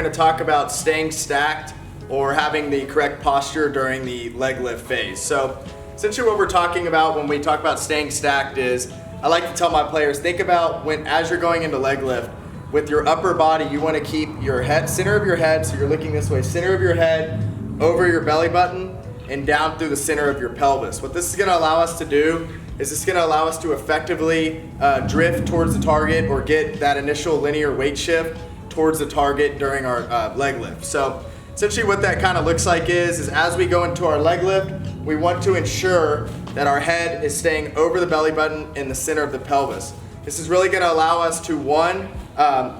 going to talk about staying stacked or having the correct posture during the leg lift phase. So essentially what we're talking about when we talk about staying stacked is, I like to tell my players, think about as you're going into leg lift, with your upper body, you want to keep your head, center of your head, so you're looking this way, center of your head, over your belly button, and down through the center of your pelvis. What this is going to allow us to do is it's going to allow us to effectively drift towards the target or get that initial linear weight shift towards the target during our leg lift. So essentially what that kind of looks like is as we go into our leg lift, we want to ensure that our head is staying over the belly button in the center of the pelvis. This is really going to allow us to, one,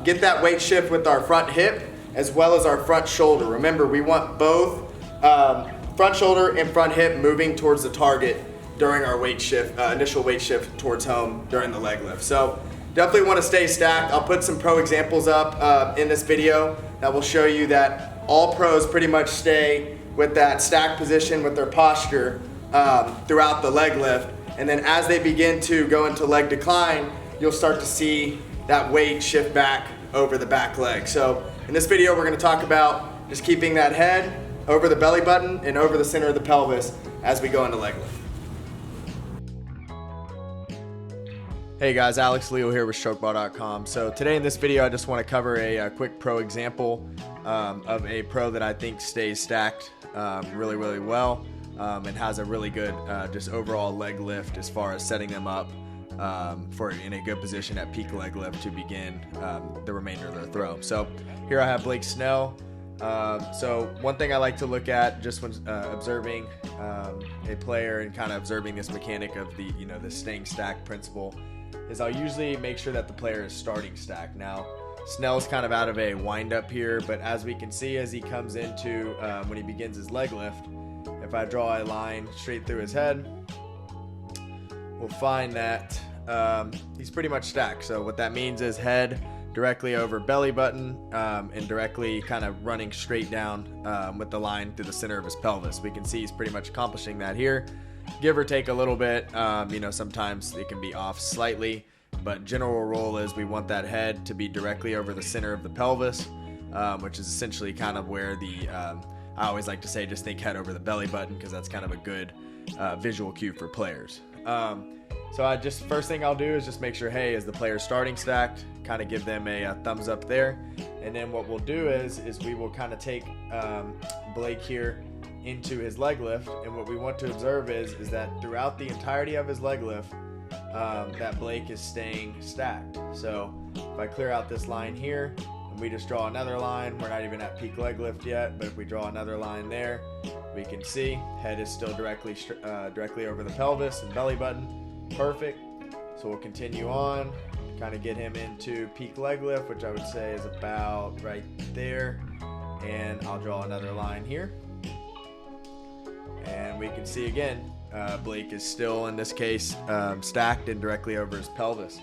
get that weight shift with our front hip as well as our front shoulder. Remember, we want both front shoulder and front hip moving towards the target during our weight shift, initial weight shift towards home during the leg lift. So definitely want to stay stacked. I'll put some pro examples up in this video that will show you that all pros pretty much stay with that stacked position with their posture throughout the leg lift. And then as they begin to go into leg decline, you'll start to see that weight shift back over the back leg. So in this video, we're going to talk about just keeping that head over the belly button and over the center of the pelvis as we go into leg lift. Hey guys, Alex Leo here with StrokeBall.com. So today in this video, I just want to cover a quick pro example of a pro that I think stays stacked really, really well and has a really good just overall leg lift as far as setting them up for in a good position at peak leg lift to begin the remainder of their throw. So here I have Blake Snell. So one thing I like to look at just when observing a player and kind of observing this mechanic of the the staying stacked principle is I'll usually make sure that the player is starting stacked. Now Snell's kind of out of a wind up here, but as we can see as he comes into when he begins his leg lift, if I draw a line straight through his head, we'll find that he's pretty much stacked. So what that means is head directly over belly button and directly kind of running straight down with the line through the center of his pelvis. We can see he's pretty much accomplishing that here, give or take a little bit. Sometimes it can be off slightly, but general rule is we want that head to be directly over the center of the pelvis, which is essentially kind of where I always like to say just think head over the belly button, because that's kind of a good visual cue for players. So first thing I'll do is just make sure, hey, is the player starting stacked? Kind of give them a thumbs up there. And then what we'll do is we will kind of take Blake here into his leg lift. And what we want to observe is that throughout the entirety of his leg lift, that Blake is staying stacked. So if I clear out this line here, and we just draw another line, we're not even at peak leg lift yet, but if we draw another line there, we can see head is still directly over the pelvis and belly button. Perfect. So we'll continue on, kind of get him into peak leg lift, which I would say is about right there. And I'll draw another line here. And we can see again, Blake is still, in this case, stacked and directly over his pelvis.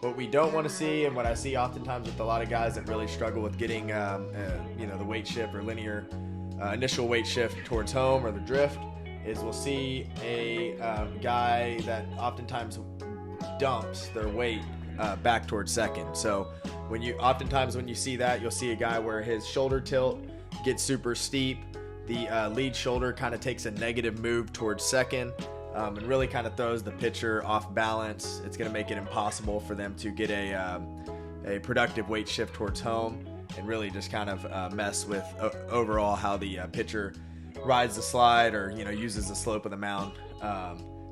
What we don't want to see, and what I see oftentimes with a lot of guys that really struggle with getting the weight shift or linear initial weight shift towards home or the drift, is we'll see a guy that oftentimes dumps their weight back towards second. So oftentimes when you see that, you'll see a guy where his shoulder tilt gets super steep. The lead shoulder kind of takes a negative move towards second and really kind of throws the pitcher off balance. It's going to make it impossible for them to get a productive weight shift towards home, and really just kind of mess with overall how the pitcher rides the slide or uses the slope of the mound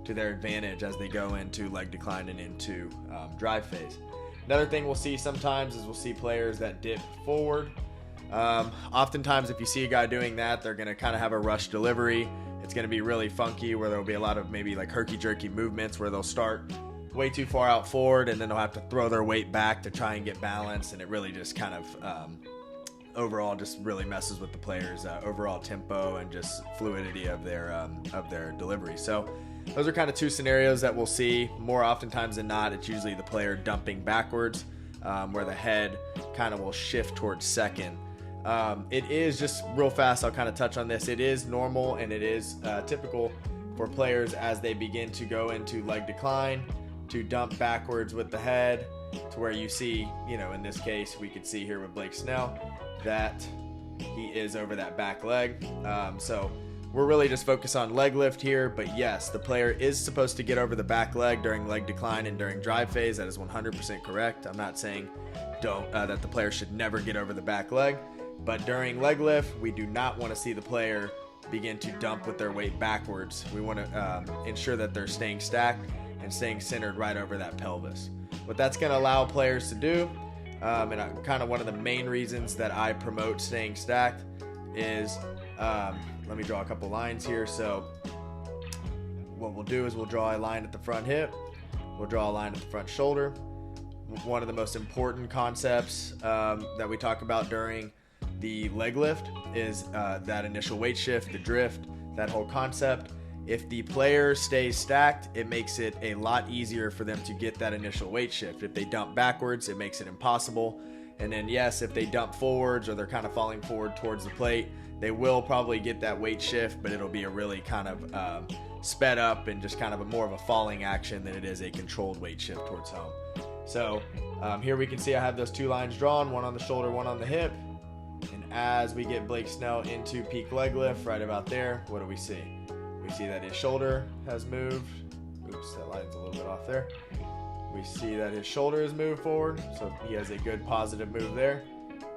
to their advantage as they go into leg decline and into drive phase. Another thing we'll see sometimes is we'll see players that dip forward. Oftentimes if you see a guy doing that, they're going to kind of have a rush delivery. It's going to be really funky, where there'll be a lot of maybe like herky-jerky movements where they'll start way too far out forward and then they'll have to throw their weight back to try and get balance, and it really just kind of overall just really messes with the player's overall tempo and just fluidity of their delivery. So those are kind of two scenarios that we'll see. More oftentimes than not, it's usually the player dumping backwards, where the head kind of will shift towards second. It is just real fast, I'll kind of touch on this. It is normal and it is typical for players as they begin to go into leg decline to dump backwards with the head, to where you see, in this case, we could see here with Blake Snell, that he is over that back leg. So we're really just focused on leg lift here, but yes, the player is supposed to get over the back leg during leg decline and during drive phase. That is 100% correct. I'm not saying that the player should never get over the back leg, but during leg lift, we do not want to see the player begin to dump with their weight backwards. We want to ensure that they're staying stacked and staying centered right over that pelvis. What that's going to allow players to do, and kind of one of the main reasons that I promote staying stacked is, let me draw a couple lines here. So what we'll do is we'll draw a line at the front hip. We'll draw a line at the front shoulder. One of the most important concepts that we talk about during the leg lift is that initial weight shift, the drift, that whole concept. If the player stays stacked, it makes it a lot easier for them to get that initial weight shift. If they dump backwards, it makes it impossible. And then yes, if they dump forwards or they're kind of falling forward towards the plate, they will probably get that weight shift, but it'll be a really kind of sped up and just kind of more of a falling action than it is a controlled weight shift towards home. So here we can see I have those two lines drawn, one on the shoulder, one on the hip. And as we get Blake Snell into peak leg lift, right about there, what do we see? We see that his shoulder has moved. Oops, that line's a little bit off there. We see that his shoulder has moved forward, so he has a good positive move there.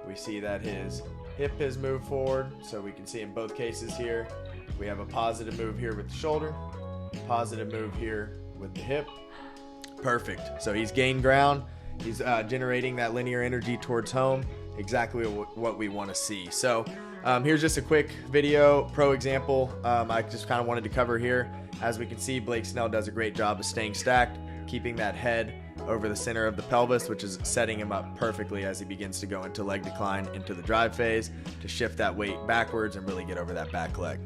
We see that his hip has moved forward, so we can see in both cases here, we have a positive move here with the shoulder, positive move here with the hip. Perfect. So he's gained ground. He's generating that linear energy towards home. Exactly what we want to see. So here's just a quick video pro example I just kind of wanted to cover here. As we can see, Blake Snell does a great job of staying stacked, keeping that head over the center of the pelvis, which is setting him up perfectly as he begins to go into leg decline, into the drive phase, to shift that weight backwards and really get over that back leg.